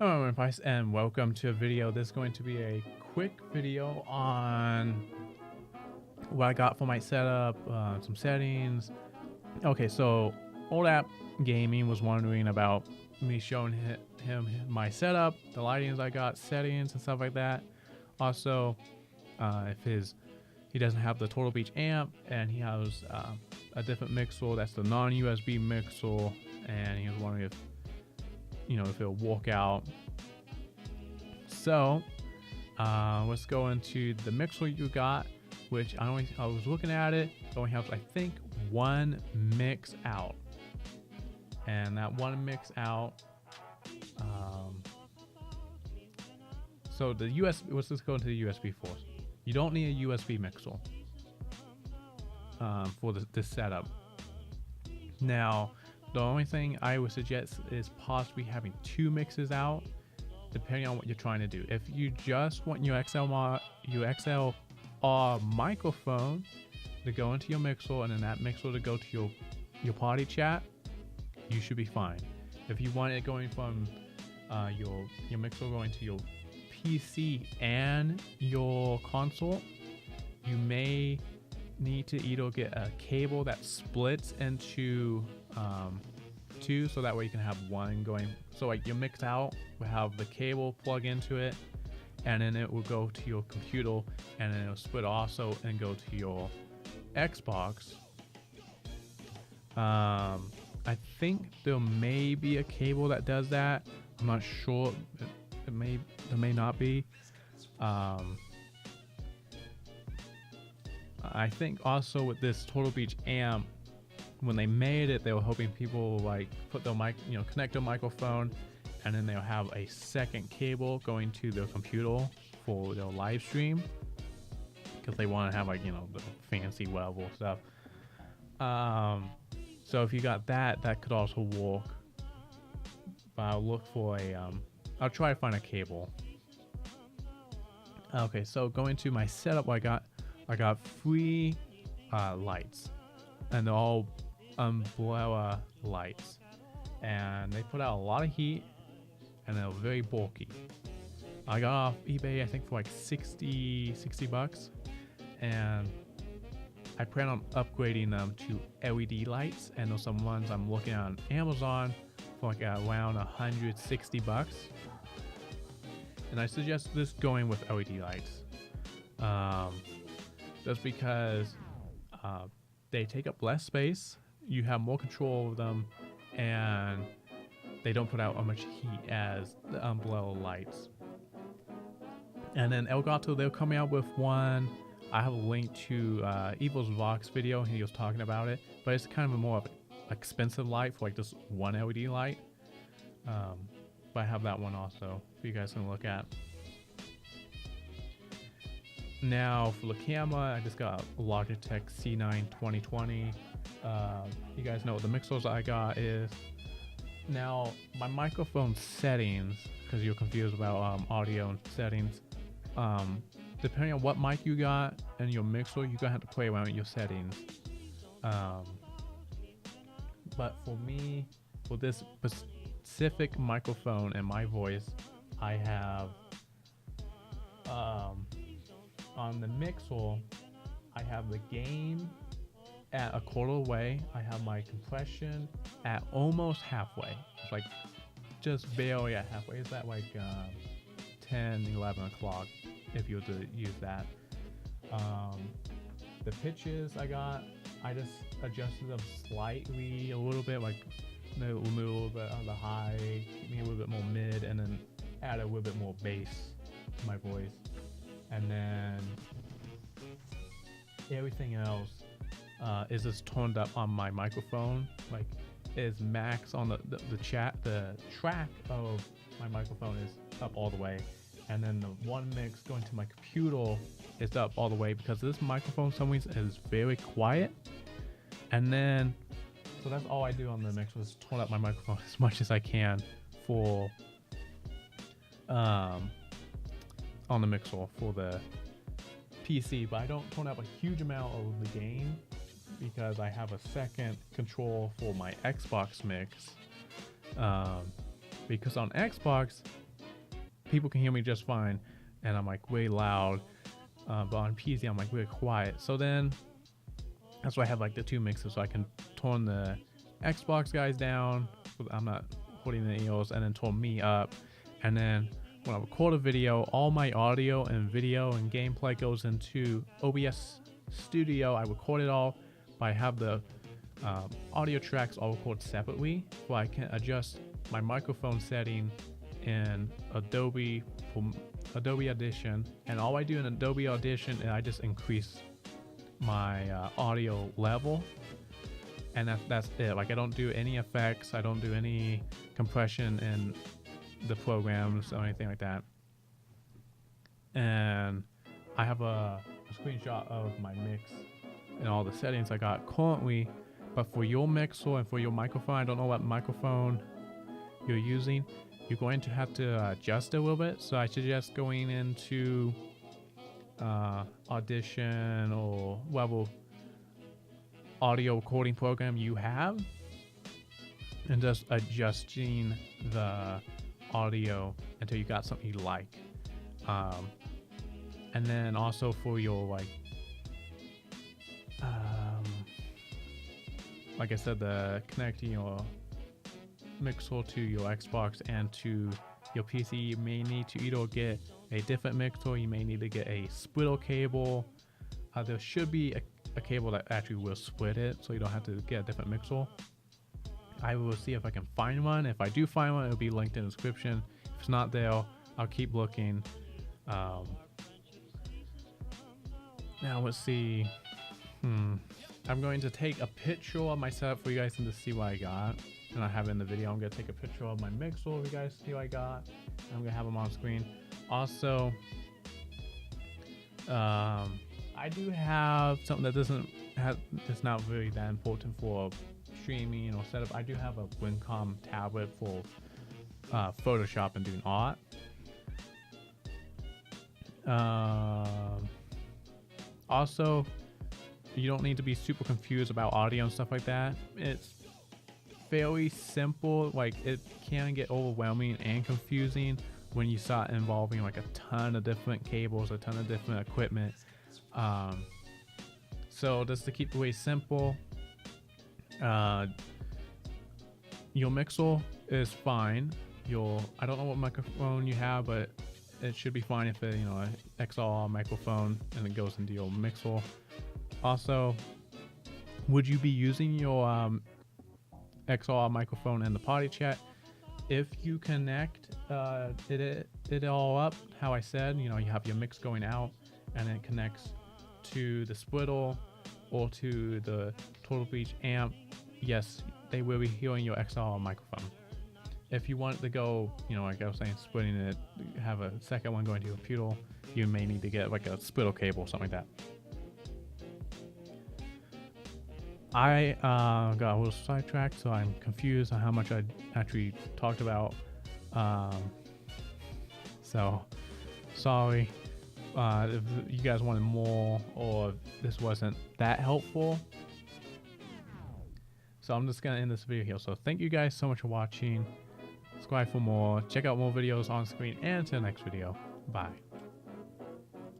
Hello, I'm Price, and welcome to a video. This is going to be a quick video on what I got for my setup, some settings. Okay, so Old App Gaming was wondering about me showing him my setup, the lightings I got, settings, and stuff like that. Also, if he doesn't have the Total Beach amp, and he has a different mixer that's the non-USB mixer, and he was wondering if it'll work out. So let's go into the mixer you got, which I was looking at it. It only has, I think, one mix out, and that one mix out. So the USB. Let's just go into the USB first. You don't need a USB mixer for this setup. Now, the only thing I would suggest is possibly having two mixes out, depending on what you're trying to do. If you just want your XLR microphone to go into your mixer, and then that mixer to go to your party chat, you should be fine. If you want it going from your mixer going to your PC and your console, you may need to either get a cable that splits into two, so that way you can have one going. So like your mix out will have the cable plug into it, and then it will go to your computer, and then it'll split also and go to your Xbox. I think there may be a cable that does that. I'm not sure. There may not be. I think also with this Total Beach amp, when they made it, they were hoping people like put their connect their microphone, and then they'll have a second cable going to their computer for their live stream, because they want to have the fancy level stuff. So if you got that could also work. But I'll look for I'll try to find a cable. Okay, so going to my setup, I got three lights, and they're all umbrella lights, and they put out a lot of heat, and they're very bulky. I got off eBay, I think, for like 60 bucks, and I plan on upgrading them to LED lights, and there's some ones I'm looking at on Amazon for like around 160 bucks, and I suggest this going with LED lights, just because they take up less space, you have more control over them, and they don't put out as much heat as the umbrella lights. And then Elgato, they're coming out with one. I have a link to Evil's Vox video, and he was talking about it, but it's kind of a more of an expensive light for like just one LED light. But I have that one also for you guys to look at. Now for the camera, I just got a Logitech C9 2020. You guys know what the mixers I got is. Now my microphone settings, because you're confused about audio and settings, depending on what mic you got and your mixer, you're gonna have to play around with your settings. But for me, for this specific microphone and my voice, I have on the mixer, I have the gain at a quarter way. I have my compression at almost halfway. It's like just barely at halfway. It's at like 10, 11 o'clock if you were to use that. The pitches I just adjusted them slightly, a little bit, like remove a little bit on the high, keep me a little bit more mid, and then add a little bit more bass to my voice. And then everything else is just turned up on my microphone, like is max on the track of my microphone is up all the way, and then the one mix going to my computer is up all the way, because this microphone for some reason is very quiet. And then so that's all I do on the mix, is turn up my microphone as much as I can for on the mixer for the PC, but I don't turn up a huge amount of the gain, because I have a second control for my Xbox mix. Because on Xbox, people can hear me just fine, and I'm like way loud. But on PC, I'm like really quiet. So then that's why I have like the two mixes, so I can tone the Xbox guys down. So I'm not putting the EOs, and then tone me up. And then when I record a video, all my audio and video and gameplay goes into OBS Studio. I record it all, but I have the audio tracks all recorded separately, so I can adjust my microphone setting in Adobe Audition. And all I do in Adobe Audition is I just increase my audio level, and that's it. Like, I don't do any effects, I don't do any compression in the programs or anything like that. And I have a screenshot of my mix and all the settings I got currently. But for your mixer and for your microphone, I don't know what microphone you're using, you're going to have to adjust it a little bit. So I suggest going into Audition or whatever audio recording program you have, and just adjusting the audio until you got something you like. And then also for your like I said, the connecting your mixer to your Xbox and to your PC, you may need to either get a different mixer, you may need to get a splitter cable. There should be a cable that actually will split it, so you don't have to get a different mixer. I will see if I can find one. If I do find one, it'll be linked in the description. If it's not there, I'll keep looking. Now let's see. I'm going to take a picture of my setup for you guys to see what I got, and I have it in the video. I'm going to take a picture of my mixer for you guys to see what I got. I'm going to have them on screen. Also, I do have something that it's not really that important for streaming or setup. I do have a Wincom tablet for Photoshop and doing art. Also, you don't need to be super confused about audio and stuff like that. It's fairly simple. Like, it can get overwhelming and confusing when you start involving like a ton of different cables, a ton of different equipment. So just to keep the way simple, your mixer is fine. I don't know what microphone you have, but it should be fine if it, an XLR microphone and it goes into your mixer. Also, would you be using your XLR microphone in the party chat? If you connect it all up, how I said, you have your mix going out and it connects to the splitter or to the Total Beach amp, yes, they will be hearing your XLR microphone. If you want to go, like I was saying, splitting it, have a second one going to your computer, you may need to get like a splitter cable or something like that. I got a little sidetracked, so I'm confused on how much I actually talked about. So sorry if you guys wanted more or if this wasn't that helpful. So I'm just gonna end this video here. So thank you guys so much for watching. Subscribe for more. Check out more videos on screen, and until the next video. Bye.